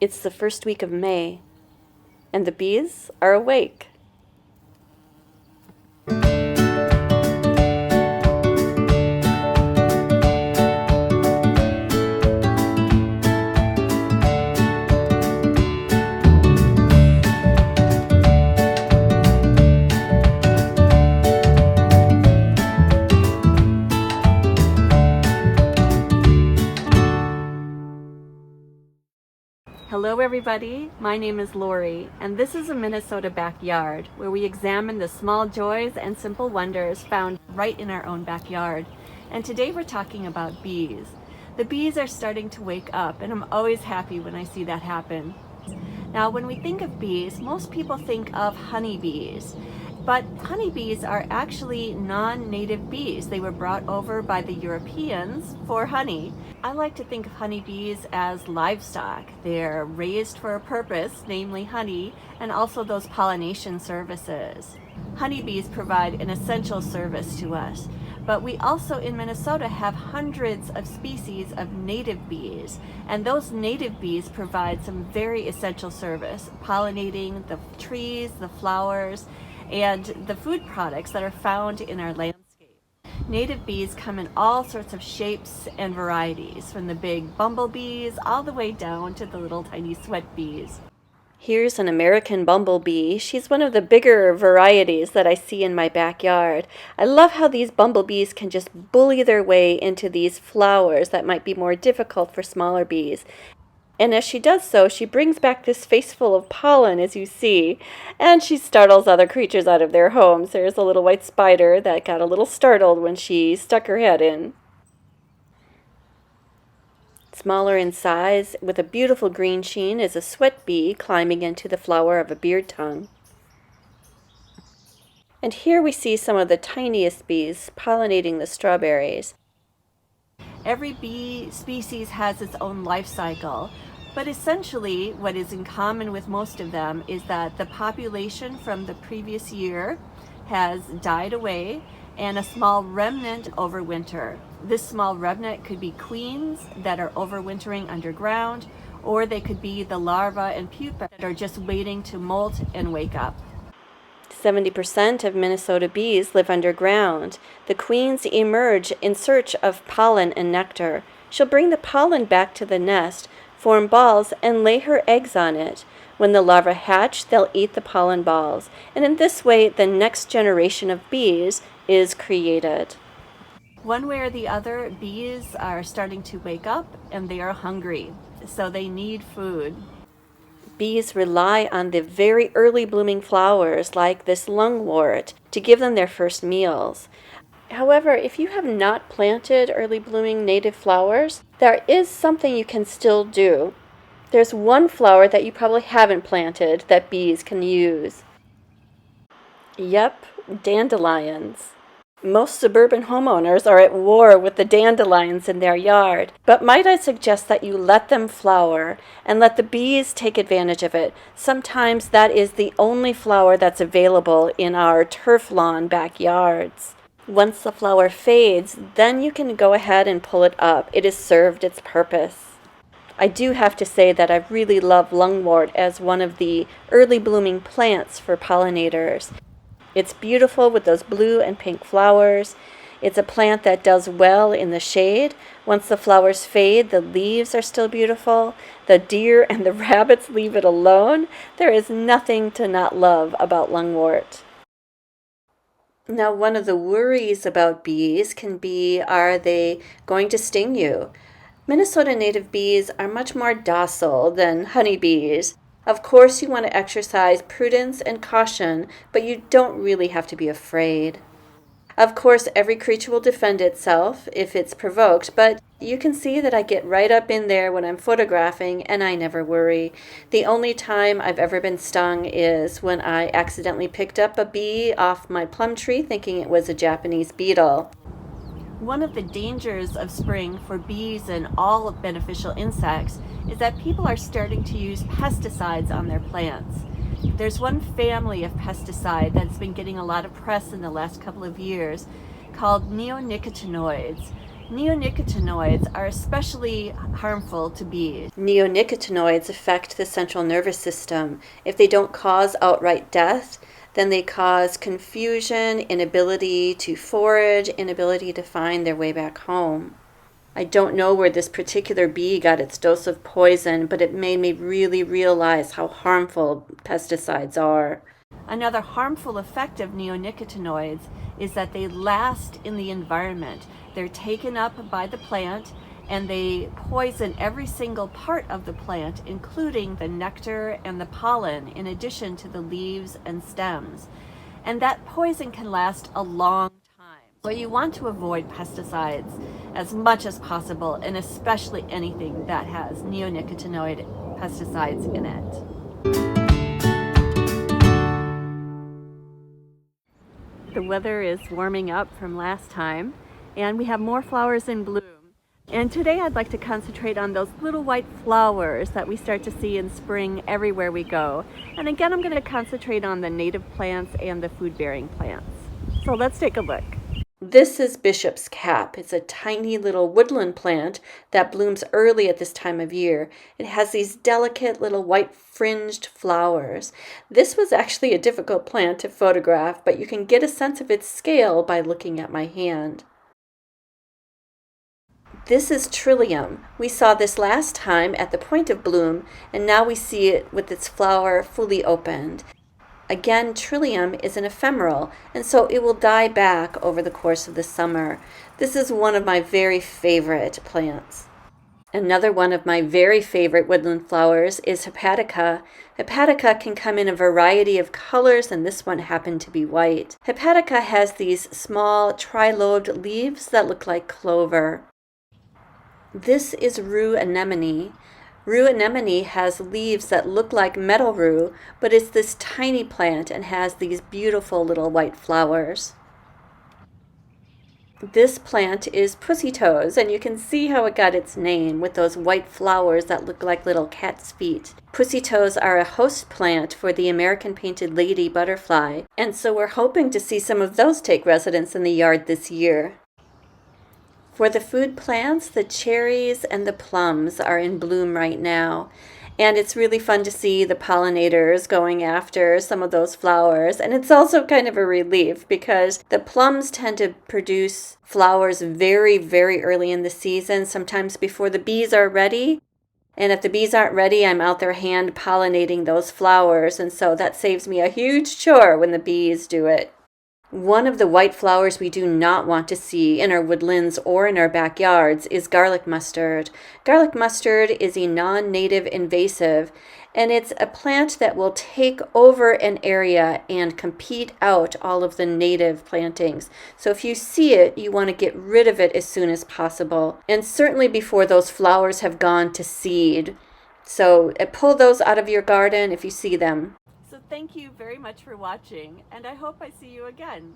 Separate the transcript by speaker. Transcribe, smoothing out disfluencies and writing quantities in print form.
Speaker 1: It's the first week of May, and the bees are awake. Hello everybody, my name is Lori, and this is a Minnesota backyard where we examine the small joys and simple wonders found right in our own backyard. And today we're talking about bees. The bees are starting to wake up, and I'm always happy when I see that happen. Now, when we think of bees, most people think of honeybees. But honeybees are actually non-native bees. They were brought over by the Europeans for honey. I like to think of honeybees as livestock. They're raised for a purpose, namely honey, and also those pollination services. Honeybees provide an essential service to us. But we also in Minnesota have hundreds of species of native bees, and those native bees provide some very essential service, pollinating the trees, the flowers, and the food products that are found in our landscape. Native bees come in all sorts of shapes and varieties, from the big bumblebees all the way down to the little tiny sweat bees. Here's an American bumblebee. She's one of the bigger varieties that I see in my backyard. I love how these bumblebees can just bully their way into these flowers that might be more difficult for smaller bees. And as she does so, she brings back this face full of pollen, as you see, and she startles other creatures out of their homes. There's a little white spider that got a little startled when she stuck her head in. Smaller in size, with a beautiful green sheen, is a sweat bee climbing into the flower of a beard tongue. And here we see some of the tiniest bees pollinating the strawberries. Every bee species has its own life cycle, but essentially what is in common with most of them is that the population from the previous year has died away and a small remnant overwinter. This small remnant could be queens that are overwintering underground, or they could be the larvae and pupae that are just waiting to molt and wake up. 70% of Minnesota bees live underground. The queens emerge in search of pollen and nectar. She'll bring the pollen back to the nest, form balls, and lay her eggs on it. When the larvae hatch, they'll eat the pollen balls, and in this way, the next generation of bees is created. One way or the other, bees are starting to wake up, and they are hungry, so they need food. Bees rely on the very early blooming flowers like this lungwort to give them their first meals. However, if you have not planted early blooming native flowers, there is something you can still do. There's one flower that you probably haven't planted that bees can use. Yep, dandelions. Most suburban homeowners are at war with the dandelions in their yard, but might I suggest that you let them flower and let the bees take advantage of it. Sometimes that is the only flower that's available in our turf lawn backyards. Once the flower fades, then you can go ahead and pull it up. It has served its purpose. I do have to say that I really love lungwort as one of the early blooming plants for pollinators. It's beautiful with those blue and pink flowers. It's a plant that does well in the shade. Once the flowers fade, the leaves are still beautiful. The deer and the rabbits leave it alone. There is nothing to not love about lungwort. Now, one of the worries about bees can be, are they going to sting you? Minnesota native bees are much more docile than honeybees. Of course, you want to exercise prudence and caution, but you don't really have to be afraid. Of course, every creature will defend itself if it's provoked, but you can see that I get right up in there when I'm photographing, and I never worry. The only time I've ever been stung is when I accidentally picked up a bee off my plum tree thinking it was a Japanese beetle. One of the dangers of spring for bees and all beneficial insects is that people are starting to use pesticides on their plants. There's one family of pesticide that's been getting a lot of press in the last couple of years called neonicotinoids. Neonicotinoids are especially harmful to bees. Neonicotinoids affect the central nervous system. If they don't cause outright death, then they cause confusion, inability to forage, inability to find their way back home. I don't know where this particular bee got its dose of poison, but it made me really realize how harmful pesticides are. Another harmful effect of neonicotinoids is that they last in the environment. They're taken up by the plant and they poison every single part of the plant, including the nectar and the pollen, in addition to the leaves and stems. And that poison can last a long time. So you want to avoid pesticides as much as possible, and especially anything that has neonicotinoid pesticides in it. The weather is warming up from last time, and we have more flowers in bloom. And today I'd like to concentrate on those little white flowers that we start to see in spring everywhere we go. And again, I'm going to concentrate on the native plants and the food-bearing plants. So let's take a look. This is bishop's cap. It's a tiny little woodland plant that blooms early at this time of year. It has these delicate little white fringed flowers. This was actually a difficult plant to photograph, but you can get a sense of its scale by looking at my hand. This is Trillium. We saw this last time at the point of bloom, and now we see it with its flower fully opened. Again, Trillium is an ephemeral, and so it will die back over the course of the summer. This is one of my very favorite plants. Another one of my very favorite woodland flowers is Hepatica. Hepatica can come in a variety of colors, and this one happened to be white. Hepatica has these small tri-lobed leaves that look like clover. This is rue anemone. Rue anemone has leaves that look like meadow rue, but it's this tiny plant and has these beautiful little white flowers. This plant is pussy toes, and you can see how it got its name with those white flowers that look like little cat's feet. Pussy toes are a host plant for the American painted lady butterfly, and so we're hoping to see some of those take residence in the yard this year. For the food plants, the cherries and the plums are in bloom right now. And it's really fun to see the pollinators going after some of those flowers. And it's also kind of a relief because the plums tend to produce flowers very, very early in the season, sometimes before the bees are ready. And if the bees aren't ready, I'm out there hand pollinating those flowers. And so that saves me a huge chore when the bees do it. One of the white flowers we do not want to see in our woodlands or in our backyards is garlic mustard. Garlic mustard is a non-native invasive, and it's a plant that will take over an area and compete out all of the native plantings. So if you see it, you want to get rid of it as soon as possible, and certainly before those flowers have gone to seed. So pull those out of your garden if you see them. So thank you very much for watching, and I hope I see you again.